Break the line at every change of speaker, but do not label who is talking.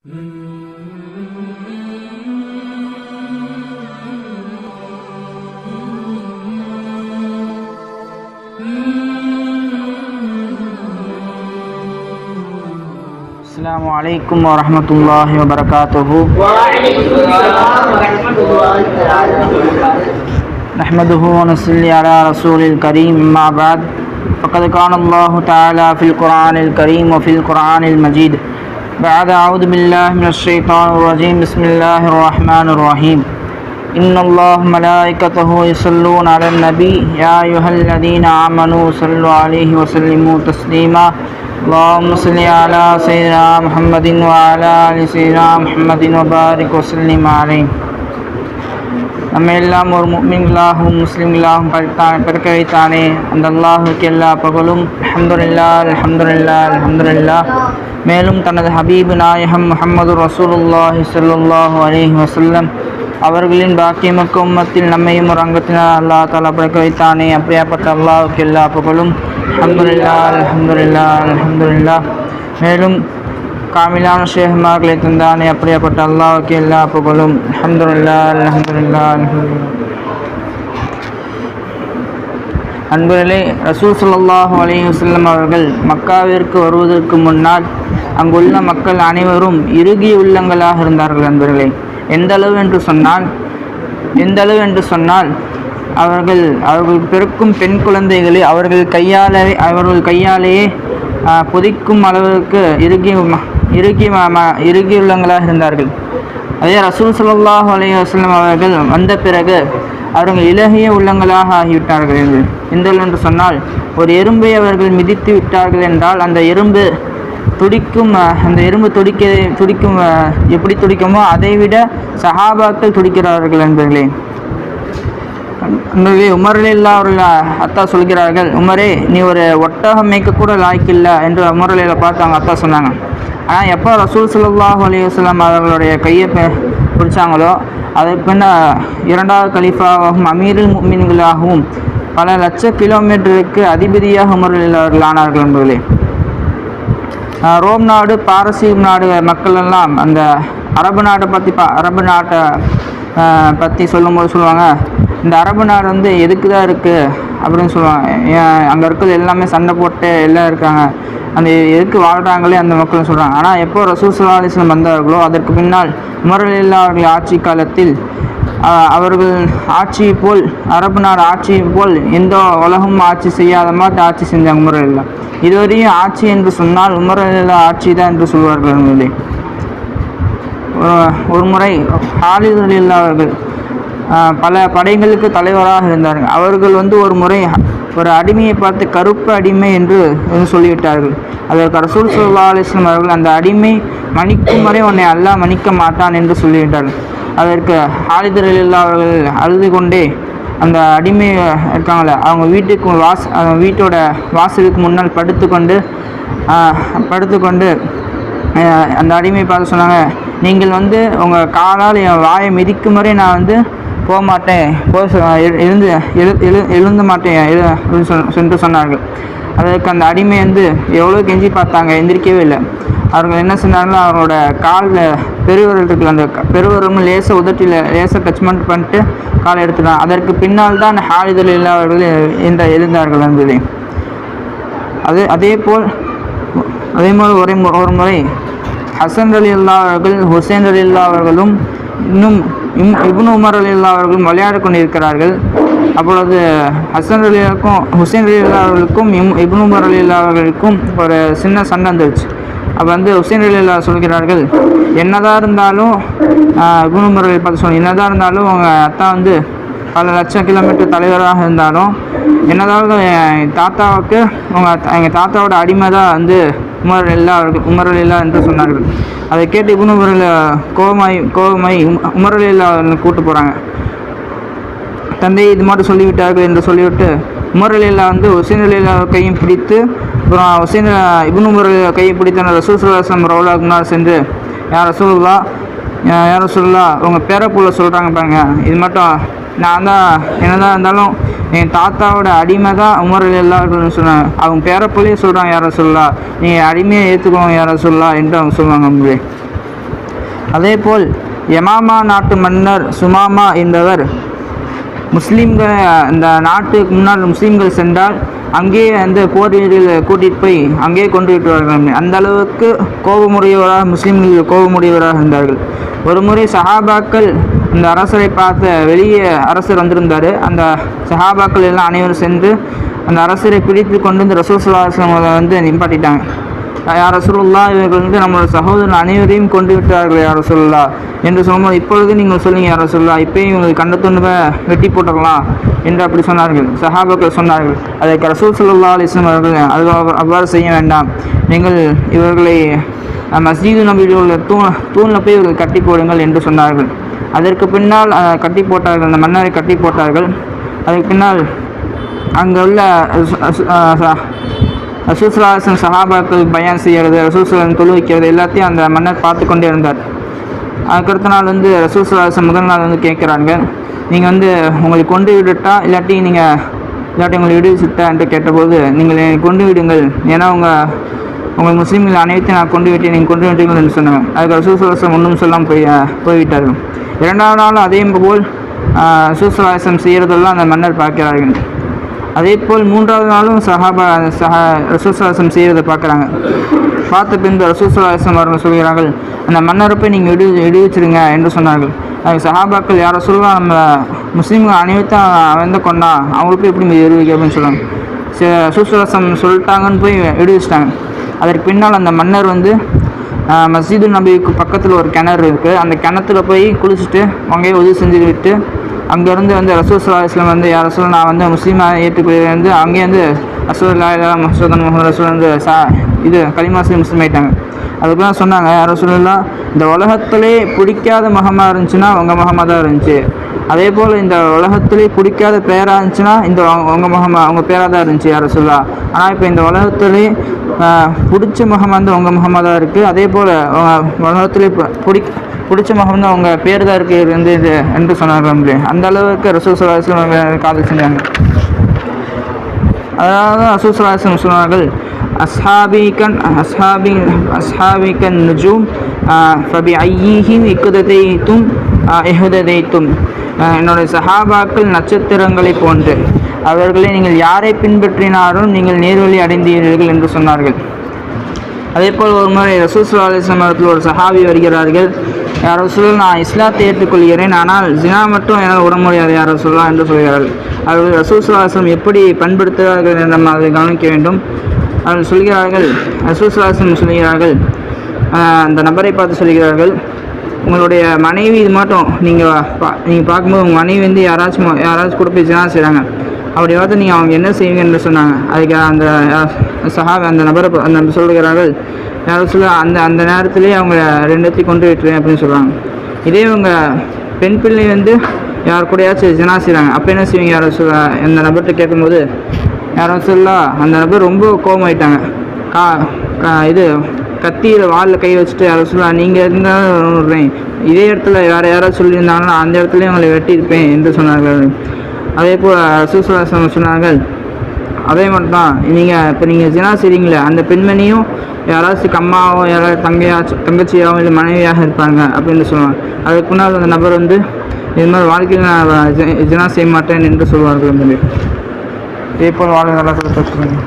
السلام عليكم ورحمة الله وبركاته. نحمده ونصلي على رسول الكريم. أما بعد فقد قال الله تعالى في القرآن الكريم وفي القرآن المجيد بعد أعوذ بالله من الشيطان الرجيم. بسم الله الرحمن الرحيم. إن الله ملائكته يصلون على النبي يا أيها الذين آمنوا صلوا عليه وسلموا تسليما. اللهم صل على سيدنا محمد وعلى آل سيدنا محمد وبارك وسلم عليه. நம்ம எல்லாம் ஒரு முஃமின்களாகவும் முஸ்லிம்களாகவும் பிறக்க வைத்தானே அந்த அல்லாஹுக்கு எல்லா புகழும். அல்ஹம்துலில்லாஹ் அல்ஹம்துலில்லாஹ் அல்ஹம்துலில்லாஹ். மேலும் தனது ஹபீபு நாயகம் முஹம்மது ரசூலுல்லாஹி ஸல்லல்லாஹு அலைஹி வஸல்லம் அவர்களின் பாக்கியமிக்க உம்மத்தில் நம்மையும் ஒரு அங்கத்தினால் அல்லாஹ் தஆலா பிறக்க வைத்தானே. அப்படியாப்பட்ட அல்லாஹுக்கு எல்லா புகழும். அல்ஹம்துலில்லாஹ் அல்ஹம்துலில்லாஹ் அல்ஹம்துலில்லாஹ். மேலும் காமிலான ஷேஹ்மார்களை தந்தானே. அப்படியாப்பட்ட அல்லாஹுக்கு எல்லா புகழும். அல்ஹம்துலில்லாஹ் அல்ஹம்துலில்லாஹ் அல்ஹம்துலில்லாஹ். அன்பர்களே, ரசூல் ஸல்லல்லாஹு அலைஹி வஸல்லம் அவர்கள் மக்காவிற்கு வருவதற்கு முன்னால் அங்குள்ள மக்கள் அனைவரும் இறுகிய உள்ளங்களாக இருந்தார்கள். அன்பர்களே, எந்த அளவு என்று சொன்னால் அவர்கள் பிறக்கும் பெண் குழந்தைகளை அவர்கள் கையாலேயே பொதிக்கும் அளவுக்கு இறுகிய உள்ளங்களாக இருந்தார்கள். அதே ரசூல் ஸல்லல்லாஹு அலைஹி வஸல்லம் அவர்கள் வந்த பிறகு அவர்கள் இலகிய உள்ளங்களாக ஆகிவிட்டார்கள். எந்த என்று சொன்னால் ஒரு எறும்பை அவர்கள் மிதித்து விட்டார்கள் என்றால் அந்த எறும்பு துடிக்கும் எப்படி துடிக்குமோ அதைவிட சஹாபாக்கள் துடிக்கிறார்கள். என்பர்களே, உமர் ரலியல்லாஹு அவர்கள் அத்தா சொல்கிறார்கள், உமரே நீ ஒரு ஒட்டகம் மேய்க்கக்கூட லாய்க்கில்லை என்று உமர் ரலியல்லாஹு பார்த்து அவங்க அத்தா சொன்னாங்க. ஆனால் எப்போ ரசூல் ஸல்லல்லாஹு அலைஹி வஸல்லம் அவர்களுடைய கையை பிடிச்சாங்களோ அதற்கு பின்ன இரண்டாவது கலீஃபாவாகவும் அமீருல் முஃமினீன்களாகவும் பல லட்ச கிலோமீட்டருக்கு அதிபதியாக உமர் ரலியல்லாஹு அவர்கள் ஆனார்கள். என்பர்களே, ரோம் நாடு பாரசீக நாடு மக்கள் எல்லாம் அந்த அரபு நாட்டை பற்றி சொல்லுவாங்க, இந்த அரபு நாடு எதுக்கு தான் இருக்குது அப்படின்னு சொல்லுவாங்க. அங்கே இருக்கிறது எல்லாமே சண்டை போட்டு எல்லாம் இருக்காங்க, அந்த எதுக்கு வாழ்கிறாங்களே அந்த மக்கள் சொல்கிறாங்க. ஆனால் எப்போ ரசூல் ஸல்லல்லாஹு அலைஹி வஸல்லம் வந்தார்களோ அதற்கு பின்னால் உமர் ரலியல்லாஹு அவர்கள் ஆட்சி காலத்தில் அவர்கள் ஆட்சியை போல் அரபு நாடு ஆட்சியை போல் எந்த உலகமும் ஆட்சி செய்யாத மாதிரி ஆட்சி செஞ்சாங்க உமர் ரலியல்லாஹு. இதுவரையும் ஆட்சி என்று சொன்னால் உமர் ரலியல்லாஹு ஆட்சி தான் என்று சொல்வார்கள். ஒரு முறை ஹாலித் ரலியல்லாஹு அவர்கள் பல படைகளுக்கு தலைவராக இருந்தார்கள். அவர்கள் ஒரு முறை ஒரு அடிமையை பார்த்து கருப்பு அடிமை என்று சொல்லிவிட்டார்கள். அதற்கு ரசூல் ஸல்லல்லாஹு அலைஹி வஸல்லம் அவர்கள் அந்த அடிமை மன்னிக்கும் வரை உன்னை அல்லாஹ் மன்னிக்க மாட்டான் என்று சொல்லிவிட்டார்கள். அதற்கு ஹாலித் ரலியல்லாஹு அவர்கள் அழுது கொண்டே அந்த அடிமை இருக்காங்களே அவங்க வீட்டோட வாசலுக்கு முன்னால் படுத்துக்கொண்டு அந்த அடிமையை பார்த்து சொன்னாங்க, நீங்கள் உங்கள் காலால் என் வாயை மிதிக்கும் வரை நான் போக மாட்டேன், எழுந்த மாட்டேன் என்று சொன்னார்கள். அதற்கு அந்த அடிமை எவ்வளோ கெஞ்சி பார்த்தாங்க, எந்திரிக்கவே இல்லை. அவர்கள் என்ன சொன்னார்களோ அவரோட காலில் பெருவிரல் இருக்குல்ல, அந்த பெருவிரலும் உதட்டில் லேசாக டச் பண்ணிட்டு காலை எடுத்துட்டாங்க. அதற்கு பின்னால் தான் ஹாலித் ரலியல்லாஹு அவர்கள் எழுந்தார்கள். என்பதை அதே போல் ஒரு முறை ஹசன் ரலியல்லாஹு அவர்கள் ஹுசைன் ரலியல்லாஹு அவர்களும் இன்னும் இப்னு உமர் ரலியல்லாஹு அவர்களும் விளையாடி கொண்டிருக்கிறார்கள். அப்பொழுது ஹசன் ரலியல்லாஹுக்கும் ஹுசைன் ரலியல்லாஹு அவர்களுக்கும் இப்னு உமர் ரலியல்லாஹு அவர்களுக்கும் ஒரு சின்ன சண்டை வந்துருச்சு. அப்போ ஹுசைன் ரலியல்லாஹு சொல்கிறார்கள், என்னதான் இருந்தாலும் இப்னு உமர் பார்த்து என்னதான் இருந்தாலும் உங்கள் அத்தா பல லட்சம் கிலோமீட்டர் தலைவராக இருந்தாலும் என்னதாவது என் தாத்தாவுக்கு எங்கள் தாத்தாவோட அடிமை தான் உமர் ரலியல்லாஹு என்று சொன்னார்கள். அதை கேட்டு இப்னு உமர் கோபமாய் உமர் ரலியல்லாஹு கூட்டு போகிறாங்க. தந்தை இது மாதிரி சொல்லிவிட்டார்கள் என்று சொல்லிவிட்டு உமர் ரலியல்லாஹு ஹுசைன் ரலியல்லாஹு கையும் பிடித்து அப்புறம் இப்னு உமர் கையை பிடித்த ரசூல் ஸல்லல்லாஹு அலைஹி வஸல்லம் ரவுலாவுக்கு முன்னால் சென்று, யா ரசூலுல்லாஹ் உங்கள் பேரப்புள்ள சொல்கிறாங்க பாருங்க, இது மட்டும் நான் தான் என்னதான் இருந்தாலும் என் தாத்தாவோட அடிமை தான் உமர் ரலியல்லாஹு சொன்னாங்க. அவங்க பேரப்புள்ளையே சொல்கிறாங்க, யா ரசூலுல்லாஹ் நீங்கள் அடிமையை ஏற்றுக்கோங்க யா ரசூலுல்லாஹ் என்று அவங்க சொல்லுவாங்க. அதேபோல் யமாமா நாட்டு மன்னர் சுமாமா என்பவர் முஸ்லீம்கள் இந்த நாட்டுக்கு முன்னால் முஸ்லீம்கள் சென்றால் அங்கேயே அந்த போர் வீரர்களை கூட்டிகிட்டு போய் அங்கேயே கொண்டு விட்டுவார்கள். அந்த அளவுக்கு கோபமுடையவராக முஸ்லீம்கள் கோபமுடையவராக இருந்தார்கள். ஒரு முறை சஹாபாக்கள் இந்த அரசரை பார்த்த வெளியே அரசர் வந்திருந்தார். அந்த சஹாபாக்கள் எல்லாம் அனைவரும் சென்று அந்த அரசரை பிடித்து கொண்டு வந்து ரசூல் ஸல்லல்லாஹு அலைஹி வஸல்லம் வந்து நிப்பாட்டிட்டாங்க. யார் ரசூலுல்லாஹ், இவர்கள் வந்து நம்மளோட சகோதரன் அனைவரையும் கொண்டு விட்டார்கள் யார் ரசூலுல்லாஹ் என்று சொல்லும்போது, இப்பொழுது நீங்கள் சொல்லுங்க யார் ரசூலுல்லாஹ், இப்போயும் இவங்க கண்டத்துண்டு வெட்டி போட்டுக்கலாம் என்று அப்படி சொன்னார்கள். சஹாபாக்கள் சொன்னார்கள், அதற்கு ரசூல் ஸல்லல்லாஹு அலைஹி வஸல்லம் அவர்கள் அவ்வாறு செய்ய வேண்டாம், நீங்கள் இவர்களை மஸ்ஜிது நபியில் உள்ள தூணில் போய் இவர்கள் கட்டி போடுங்கள் என்று சொன்னார்கள். அதற்கு பின்னால் கட்டி போட்டார்கள், அந்த மன்னரை கட்டி போட்டார்கள். அதுக்கு பின்னால் அங்கே உள்ள ரசூல் ஸல்லல்லாஹு அலைஹி வஸல்லம் சஹாபாக்கள் பயான் செய்கிறது, ரசூல் ஸல்லல்லாஹு அலைஹி வஸல்லம் தொழு வைக்கிறது எல்லாத்தையும் அந்த மன்னர் பார்த்து கொண்டே இருந்தார். அதுக்கடுத்த நாள் வந்து ரசூல் ஸல்லல்லாஹு அலைஹி வஸல்லம் முதல் நாள் வந்து கேட்குறாங்க, நீங்கள் வந்து உங்களை கொண்டு விட்டுட்டா இல்லாட்டி உங்களை விடுவிச்சுட்டா என்று கேட்டபோது, நீங்கள் என்னை கொண்டு விடுங்கள், ஏன்னா உங்கள் முஸ்லீம்கள் அனைத்தையும் நான் கொண்டு விட்டு நீங்கள் கொண்டு விட்டீர்கள் என்று சொன்னாங்க. அதுக்கு ரசூல் ஸல்லல்லாஹு அலைஹி வஸல்லம் ஒன்றும் சொல்லாமல் போய்விட்டார்கள். இரண்டாவது நாள் அதே போல் ரசூல் ஸல்லல்லாஹு அலைஹி வஸல்லம் செய்கிறதெல்லாம் அந்த மன்னர் பார்க்கிறார்கள். அதே போல் மூன்றாவது நாளும் ரசூல் ஸல்லல்லாஹு அலைஹி வஸல்லம் செய்கிறதை பார்க்குறாங்க. பார்த்த பின்பு ரசூல் ஸல்லல்லாஹு அலைஹி வஸல்லம் அவர்கள் சொல்கிறார்கள், அந்த மன்னரை போய் நீங்கள் விடுவிச்சிருங்க என்று சொன்னார்கள். அதுக்கு சஹாபாக்கள் யார் ரசூலுல்லாஹ், நம்ம முஸ்லீம்கள் அனைவரும் அவன் தான் கொண்டா, அவங்களுக்கு எப்படி விடுவிக்க அப்படின்னு சொல்லுவாங்க. ரசூல் ஸல்லல்லாஹு அலைஹி வஸல்லம் சொல்லிட்டாங்கன்னு போய் விடுவிச்சிட்டாங்க. அதற்கு பின்னால் அந்த மன்னர் வந்து மஸ்ஜிது நபிக்கு பக்கத்தில் ஒரு கிணறு இருக்குது, அந்த கிணத்துல போய் குளிச்சுட்டு அங்கேயே உதவி செஞ்சு விட்டு அங்கேருந்து வந்து ரசூல் ஸல்லல்லாஹு அலைஹி வஸல்லம் வந்து யார் ரசூல், நான் வந்து முஸ்லீமாக ஏற்றுக்கொள்கிறேன் வந்து அங்கேயே வந்து ரசூலுல்லாஹி முஹம்மது ரசூல் வந்து இது கலிமா சொல்லி முஸ்லீம் ஆகிட்டாங்க. அதுக்கெல்லாம் சொன்னாங்க, யார் ரசூலுல்லாஹ், இந்த உலகத்திலே பிடிக்காத முகமாக இருந்துச்சுன்னா உங்கள் முகமாக தான் இருந்துச்சு, அதே போல் இந்த உலகத்திலே பிடிக்காத பேராக இருந்துச்சுன்னா இந்த உங்கள் முகமாக அவங்க பேராக தான் இருந்துச்சு யார் ரசூலுல்லாஹ். ஆனால் இப்போ இந்த உலகத்திலே பிடிச்ச முகம் வந்து உங்கள் முகமாக தான் இருக்குது, அதே போல் உலகத்திலே பிடிச்ச முகம் தான் உங்கள் பேர் தான் இருக்குது வந்து இது என்று சொன்னாங்க. அந்த அளவுக்கு ரசூல் ஸல்லல்லாஹு அலைஹி வஸல்லம் காதல் செஞ்சாங்க. அதாவது ரசூல் ஸல்லல்லாஹு அலைஹி வஸல்லம் சொன்னார்கள், அஸ்ஹாபிகன் நுஜூம் ஃபபி ஐயிஹிம் இக்ததைத்தும் இஹ்ததைத்தும், என்னுடைய சஹாபாக்கள் நட்சத்திரங்களை போன்று, அவர்களை நீங்கள் யாரை பின்பற்றினாலும் நீங்கள் நேர்வழி அடைந்தீர்கள் என்று சொன்னார்கள். அதே போல் ஒரு முறை ரசூல் ஸல்லல்லாஹு அலைஹி வஸல்லம் அவர்கள் ஒரு சஹாபி வருகிறார்கள், யார் ரசூலுல்லாஹ், நான் இஸ்லாத்தை ஏற்றுக்கொள்கிறேன், ஆனால் ஜினா மட்டும் என்னால் விட முடியாது யார் ரசூலுல்லாஹ் என்று சொல்கிறார்கள். அவர்கள் ரசூல் ஸல்லல்லாஹு அலைஹி வஸல்லம் எப்படி பண்படுத்துகிறார்கள் என்று நம்ம அதை கவனிக்க வேண்டும். அவர்கள் சொல்கிறார்கள், ரசூல் ஸல்லல்லாஹு அலைஹி வஸல்லம் சொல்கிறார்கள், அந்த நபரை பார்த்து சொல்கிறார்கள், உங்களுடைய மனைவி இது மட்டும் நீங்கள் பார்க்கும்போது உங்கள் மனைவி வந்து யாராச்சும் கூட போய் ஜினா செய்கிறாங்க, அப்படி பார்த்து நீங்கள் அவங்க என்ன செய்வீங்க என்று சொன்னாங்க. அதுக்கு அந்த சஹாபி அந்த நபரை அந்த சொல்கிறார்கள், யாரும் சொல்ல அந்த நேரத்திலே அவங்க ரெண்டுத்தையும் கொண்டு விட்டுருவேன் அப்படின்னு சொல்கிறாங்க. இதே இவங்க பெண் பிள்ளை வந்து யார் கூடயாச்சும் ஜினா செய்கிறாங்க, அப்போ என்ன செய்வீங்க யாரும் சொல்ல அந்த நபர்கிட்ட கேட்கும்போது, யாரும் சொல்ல அந்த நபர் ரொம்ப கோபமாயிட்டாங்க, இது கத்தியில் வாலில் கை வச்சுட்டு யாரும் சொல்ல நீங்கள் இருந்தாலும் விடுறேன், இதே இடத்துல யாராவது சொல்லியிருந்தாங்கன்னா அந்த இடத்துலையும் அவங்களை வெட்டியிருப்பேன் என்று சொன்னார்கள். அதே போல் ரசூல் ஸல்லல்லாஹு அலைஹி வஸல்லம் சொன்னார்கள், அதே மட்டும் தான் நீங்கள் ஜினா செய்கிறீங்களே அந்த பெண்மணியும் யாராச்சும் அம்மாவோ யாராவது தங்கச்சியாவோ இல்லை மனைவியாக இருப்பாங்க அப்படின்னு சொல்லுவாங்க. அதுக்கு முன்னால் அந்த நபர் வந்து இது மாதிரி வாழ்க்கையில் நான் ஜினா செய்ய மாட்டேன் என்று சொல்வார்கள். இதே போல் வாழ்க்கை நல்லா சொல்லுங்கள்.